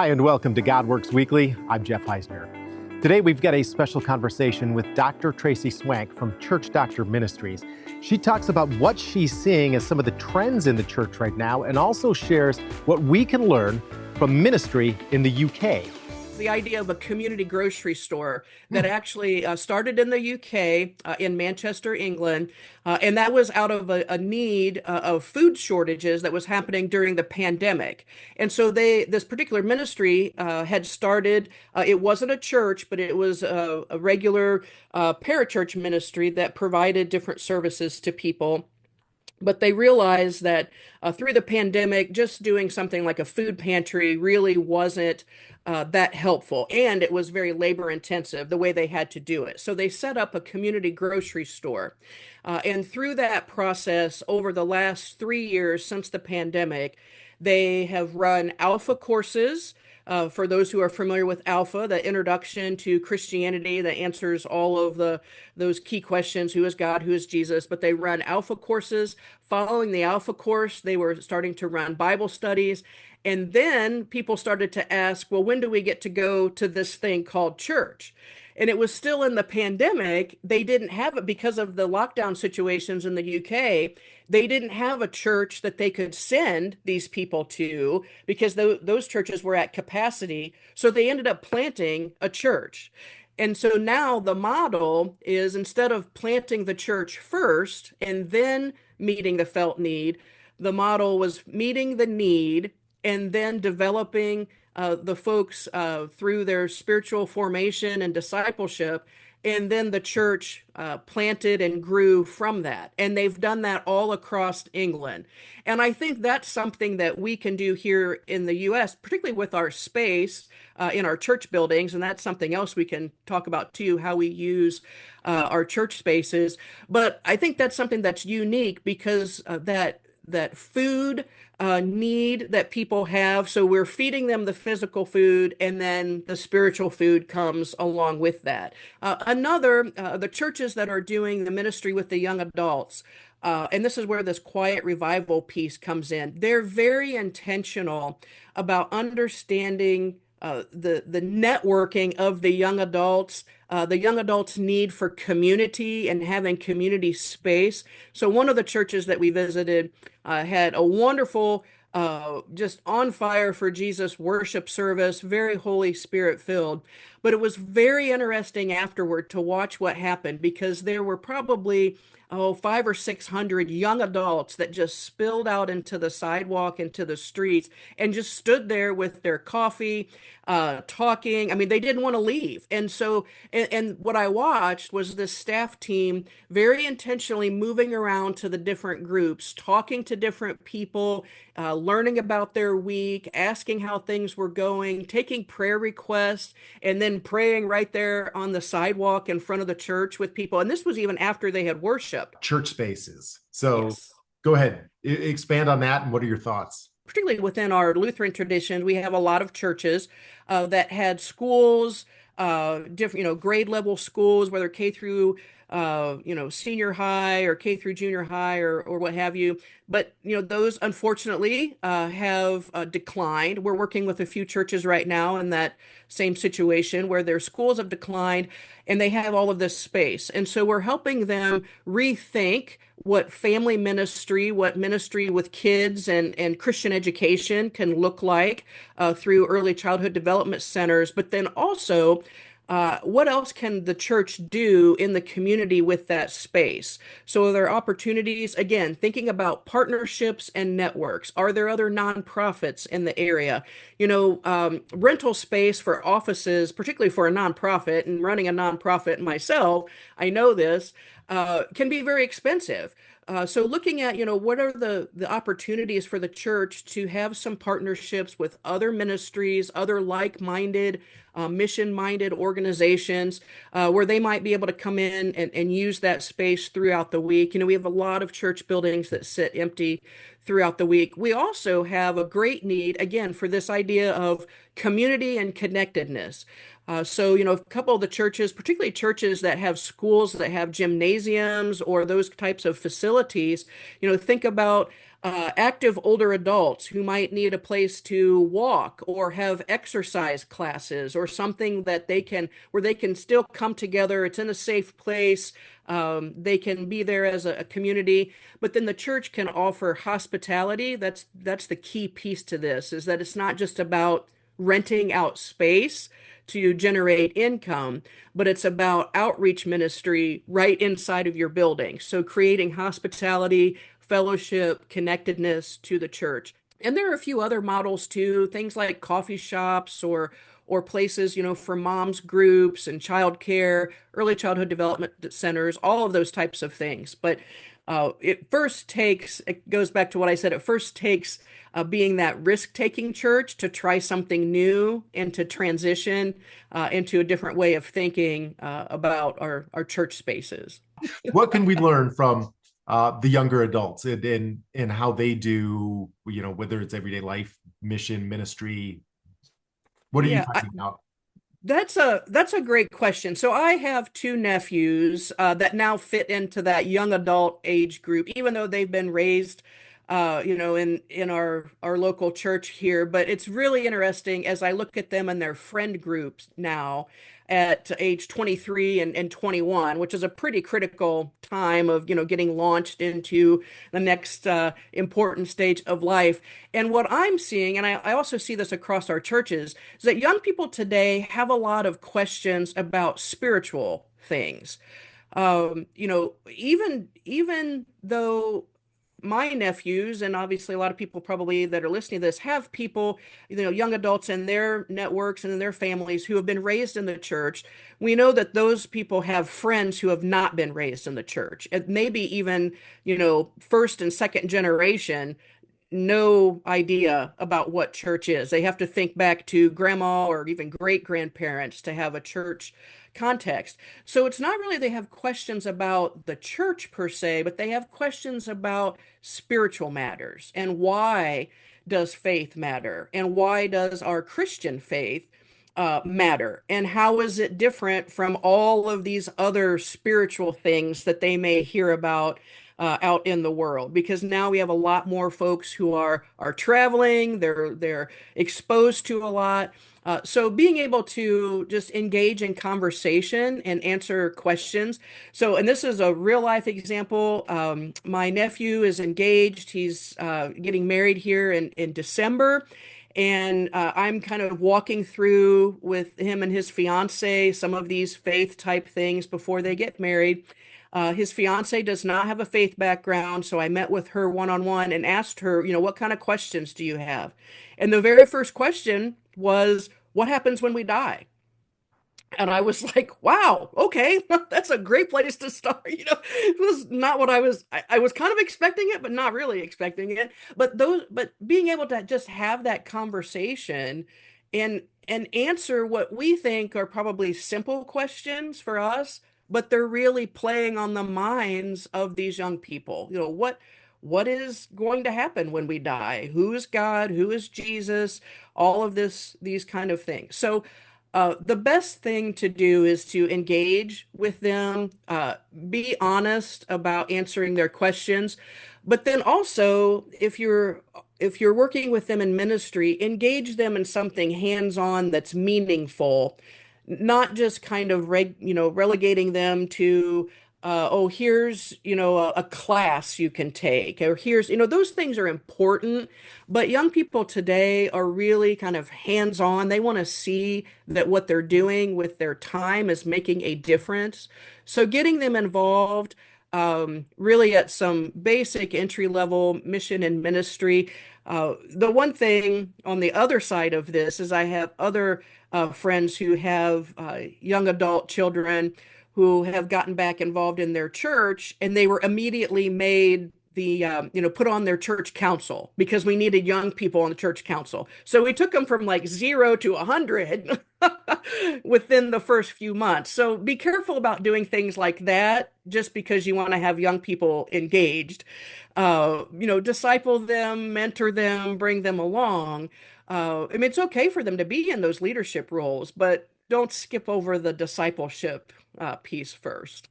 Hi, and welcome to God Works Weekly. I'm Jeff Eisner. Today, we've got a special conversation with Dr. Tracee Swank from Church Doctor Ministries. She talks about what she's seeing as some of the trends in the church right now, and also shares what we can learn from ministry in the UK. The idea of a community grocery store that actually started in the UK, in Manchester, England, and that was out of a need of food shortages that was happening during the pandemic. And so this particular ministry had started, it wasn't a church, but it was a regular parachurch ministry that provided different services to people. But they realized that through the pandemic, just doing something like a food pantry really wasn't that helpful. And it was very labor intensive the way they had to do it. So they set up a community grocery store. And through that process, over the last 3 years since the pandemic, they have run alpha courses. For those who are familiar with Alpha, the introduction to Christianity that answers all of those key questions: who is God, who is Jesus? But they run Alpha courses. Following the Alpha course, they were starting to run Bible studies. And then people started to ask, well, when do we get to go to this thing called church? And it was still in the pandemic. They didn't have it because of the lockdown situations in the UK. They didn't have a church that they could send these people to because those churches were at capacity. So they ended up planting a church. And so now the model is, instead of planting the church first and then meeting the felt need, the model was meeting the need and then developing the folks through their spiritual formation and discipleship. And then the church planted and grew from that. And they've done that all across England. And I think that's something that we can do here in the US, particularly with our space in our church buildings. And that's something else we can talk about too, how we use our church spaces. But I think that's something that's unique because that food need that people have. So we're feeding them the physical food, and then the spiritual food comes along with that. The churches that are doing the ministry with the young adults, and this is where this quiet revival piece comes in. They're very intentional about understanding the networking of the young adults need for community and having community space. So one of the churches that we visited had a wonderful, just on fire for Jesus worship service, very Holy Spirit filled. But it was very interesting afterward to watch what happened, because there were probably 500 or 600 young adults that just spilled out into the sidewalk, into the streets, and just stood there with their coffee, talking. I mean, they didn't want to leave. And so, and what I watched was this staff team very intentionally moving around to the different groups, talking to different people, learning about their week, asking how things were going, taking prayer requests, and then praying right there on the sidewalk in front of the church with people. And this was even after they had worship. Church spaces. So Yes. Go ahead, expand on that. And what are your thoughts? Particularly within our Lutheran tradition, we have a lot of churches that had schools, different, grade level schools, whether K through, senior high or K through junior high or what have you. But, those unfortunately have declined. We're working with a few churches right now in that same situation where their schools have declined and they have all of this space. And so we're helping them rethink what family ministry, what ministry with kids and Christian education can look like through early childhood development centers, but then also what else can the church do in the community with that space? So are there opportunities, again, thinking about partnerships and networks? Are there other nonprofits in the area? Rental space for offices, particularly for a nonprofit, and running a nonprofit myself, I know this, can be very expensive. So looking at, what are the opportunities for the church to have some partnerships with other ministries, other like-minded, mission-minded organizations, where they might be able to come in and use that space throughout the week. We have a lot of church buildings that sit empty throughout the week. We also have a great need, again, for this idea of community and connectedness. So, a couple of the churches, particularly churches that have schools that have gymnasiums or those types of facilities, think about active older adults who might need a place to walk or have exercise classes or something that they can, where they can still come together. It's in a safe place. They can be there as a community, but then the church can offer hospitality. That's the key piece to this, is that it's not just about renting out space to generate income, but it's about outreach ministry right inside of your building. So creating hospitality, fellowship, connectedness to the church. And there are a few other models too, things like coffee shops or places, for moms groups and childcare, early childhood development centers, all of those types of things. But it goes back to what I said, it first takes being that risk-taking church to try something new and to transition into a different way of thinking about our church spaces. What can we learn from the younger adults and how they do, whether it's everyday life, mission, ministry? What are you Yeah, finding out? that's a great question. So I have two nephews that now fit into that young adult age group, even though they've been raised, in our local church here. But it's really interesting as I look at them and their friend groups now at age 23 and 21, which is a pretty critical time of, getting launched into the next important stage of life. And what I'm seeing, and I also see this across our churches, is that young people today have a lot of questions about spiritual things. Even though my nephews, and obviously a lot of people probably that are listening to this, have people, young adults in their networks and in their families who have been raised in the church. We know that those people have friends who have not been raised in the church. And maybe even, first and second generation, no idea about what church is. They have to think back to grandma or even great grandparents to have a church context. So it's not really they have questions about the church per se, but they have questions about spiritual matters and why does faith matter and why does our Christian faith matter and how is it different from all of these other spiritual things that they may hear about out in the world, because now we have a lot more folks who are traveling, they're exposed to a lot. So being able to just engage in conversation and answer questions. So, and this is a real life example. My nephew is engaged. He's getting married here in December. And I'm kind of walking through with him and his fiance some of these faith type things before they get married. His fiance does not have a faith background, so I met with her one-on-one and asked her, what kind of questions do you have? And the very first question was, what happens when we die? And I was like, wow, okay, that's a great place to start. It was not what I was kind of expecting it, but not really expecting it. But being able to just have that conversation and answer what we think are probably simple questions for us, but they're really playing on the minds of these young people. What is going to happen when we die? Who is God? Who is Jesus? All of these kind of things. So the best thing to do is to engage with them, be honest about answering their questions, but then also, if you're working with them in ministry, engage them in something hands-on that's meaningful, not just kind of relegating them to oh, here's, a class you can take, or here's, those things are important, but young people today are really kind of hands-on. They want to see that what they're doing with their time is making a difference. So getting them involved, really at some basic entry-level mission and ministry. The one thing on the other side of this is I have other friends who have young adult children who have gotten back involved in their church, and they were immediately made put on their church council because we needed young people on the church council. So we took them from like 0 to 100 within the first few months. So be careful about doing things like that just because you want to have young people engaged. Disciple them, mentor them, bring them along. It's okay for them to be in those leadership roles, but don't skip over the discipleship piece first.